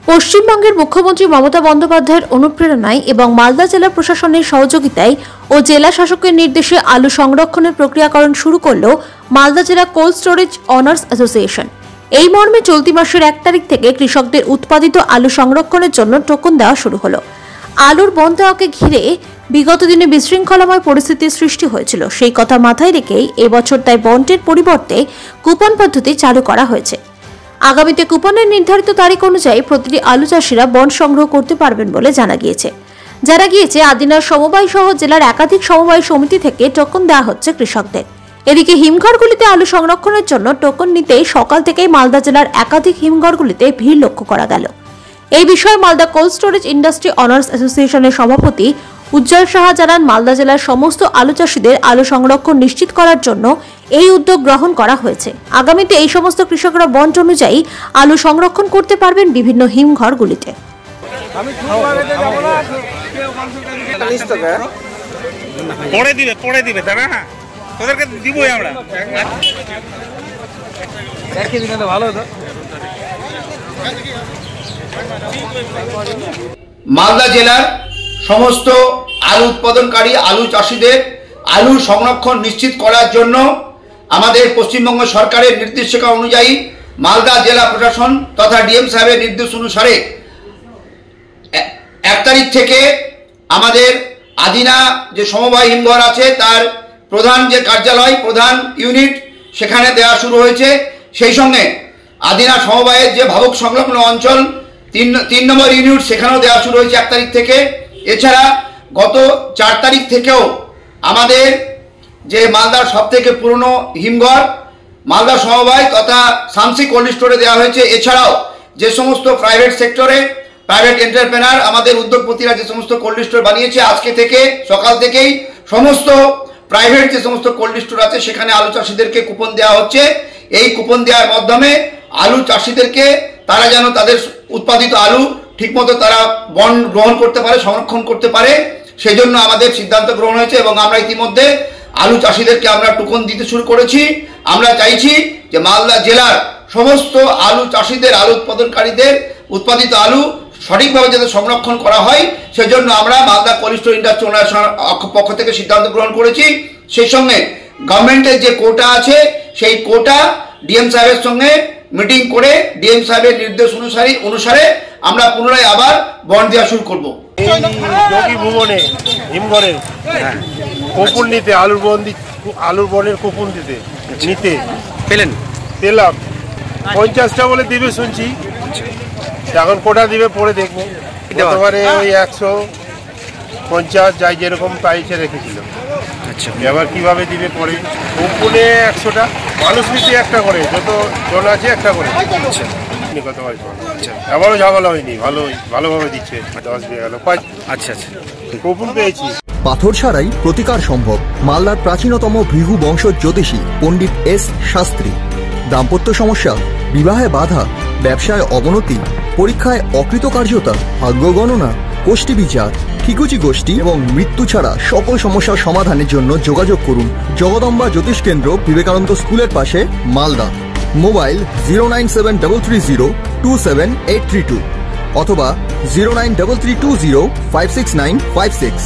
পশ্চিমবঙ্গের মুখ্যমন্ত্রী মমতা বন্দ্যোপাধ্যায়ের অনুপ্রেরণায় এবং মালদা জেলা প্রশাসনের সহযোগিতায় ও জেলা শাসকের নির্দেশে আলু সংরক্ষণের প্রক্রিয়াকরণ শুরু করল মালদা জেলা কোল্ড স্টোরেজ অনার্স অ্যাসোসিয়েশন। এই মর্মে চলতি মাসের 1 তারিখ থেকে কৃষকদের উৎপাদিত আলু সংরক্ষণের জন্য টোকন দেওয়া শুরু হলো। আলুর বন্ড দেওয়াকে ঘিরে বিগত দিনে বিশৃঙ্খলাময় পরিস্থিতির সৃষ্টি হয়েছিল, সেই কথা মাথায় রেখেই এবছর তাই বন্ডের পরিবর্তে কুপন পদ্ধতি চালু করা হয়েছে। আগামীতে কুপনের নির্ধারিত তারিখ অনুযায়ী প্রতিটি আলু চাষিরা বন্ড সংগ্রহ করতে পারবেন বলে জানা গিয়েছে। আদিনার সমবায় সহ জেলার একাধিক সমবায় সমিতি থেকে টোকন দেওয়া হচ্ছে কৃষকদের। এদিকে হিমঘরগুলিতে আলু সংরক্ষণের জন্য টোকন নিতেই সকাল থেকেই মালদা জেলার একাধিক হিমঘরগুলিতে ভিড় লক্ষ্য করা গেল। এই বিষয়ে Malda cold storage industry honours অ্যাসোসিয়েশনের সভাপতি উজ্জ্বল সাহা জানান, মালদা জেলার সমস্ত আলু চাষীদের আলু সংরক্ষণ নিশ্চিত করার জন্য এই উদ্যোগ গ্রহণ করা হয়েছে। আগামীতে এই সমস্ত কৃষকরা বন্ড অনুযায়ী আলু সংরক্ষণ করতে পারবেন বিভিন্ন হিমঘরগুলিতে। মালদা জেলার সমস্ত আলু উৎপাদনকারী আলু চাষীদের আলু সংরক্ষণ নিশ্চিত করার জন্য আমাদের পশ্চিমবঙ্গ সরকারের নির্দেশিকা অনুযায়ী মালদা জেলা প্রশাসন তথা ডিএম সাহেবের নির্দেশ অনুসারে 1 তারিখ থেকে আমাদের আদিনা যে সমবায় হিমঘর আছে তার প্রধান যে কার্যালয়, প্রধান ইউনিট সেখানে দেওয়া শুরু হয়েছে। সেই সঙ্গে আদিনা সমবায়ের যে ভাবুক সংলগ্ন অঞ্চল 3 নম্বর ইউনিট সেখানেও দেওয়া শুরু হয়েছে 1 তারিখ থেকে। এছাড়া গত 4 তারিখ থেকেও আমাদের যে মালদার সব থেকে পুরনো হিমঘর মালদা সমবায় তথা শামসি কোল্ড স্টোরে দেওয়া হয়েছে। এছাড়াও যে সমস্ত প্রাইভেট সেক্টরে প্রাইভেট এন্টারপ্রেনার আমাদের উদ্যোগপতিরা যে সমস্ত কোল্ড স্টোর বানিয়েছে, আজকে থেকে সকাল থেকেই সমস্ত প্রাইভেট যে সমস্ত কোল্ড স্টোর আছে সেখানে আলু চাষিদেরকে কুপন দেওয়া হচ্ছে। এই কুপন দেওয়ার মাধ্যমে আলু চাষিদেরকে তারা যেন তাদের উৎপাদিত আলু ঠিকমতো তারা বন্ড গ্রহণ করতে পারে, সংরক্ষণ করতে পারে, সেই জন্য আমাদের সিদ্ধান্ত গ্রহণ হয়েছে এবং আমরা ইতিমধ্যে আলু চাষিদেরকে আমরা টোকন দিতে শুরু করেছি। আমরা চাইছি যে মালদা জেলার সমস্ত আলু চাষিদের আলু উৎপাদনকারীদের উৎপাদিত আলু সঠিকভাবে যাতে সংরক্ষণ করা হয় সেজন্য আমরা মালদা কোল্ড স্টোর ইন্ডাস্ট্রি ওনার পক্ষ থেকে সিদ্ধান্ত গ্রহণ করেছি। সেই সঙ্গে গভর্নমেন্টের যে কোটা আছে সেই কোটা ডিএম সাহেবের সঙ্গে মিটিং করে ডিএম সাহেবের নির্দেশ অনুসারে আমরা পুনরায় আবার বন্ড দেওয়া শুরু করবো। যোগী ভুবনে হিমঘরে কুপন নিতে আলুর বনের কুপন নিতে পেলাম 50টা বলে দিবে শুনছি, এখন কোটা দিবে পরে দেখবো। এবারে ওই 150 যাই যেরকম পাইছে রেখেছিল। আচ্ছা, এবার কিভাবে দিবে পরে। কুপনে 100টা মানুষ নিতে একটা করে, যত জন আছে একটা করে। এবারও ঝামেলা হয়নি, ভালোভাবে দিচ্ছে। 10 দিয়ে গেল। আচ্ছা কুপন পেয়েছি। পাথর ছাড়াই প্রতিকার সম্ভব। মালদার প্রাচীনতম ভৃগু বংশ জ্যোতিষী পণ্ডিত এস শাস্ত্রী। দাম্পত্য সমস্যা, বিবাহে বাধা, ব্যবসায় অবনতি, পরীক্ষায় অকৃতকার্যতা, ভাগ্য গণনা, গোষ্ঠী বিচার, ঠিকুচি গোষ্ঠী এবং মৃত্যু ছাড়া সকল সমস্যার সমাধানের জন্য যোগাযোগ করুন জগদম্বা জ্যোতিষ কেন্দ্র, বিবেকানন্দ স্কুলের পাশে, মালদা। মোবাইল 09733027832 অথবা 09332056956।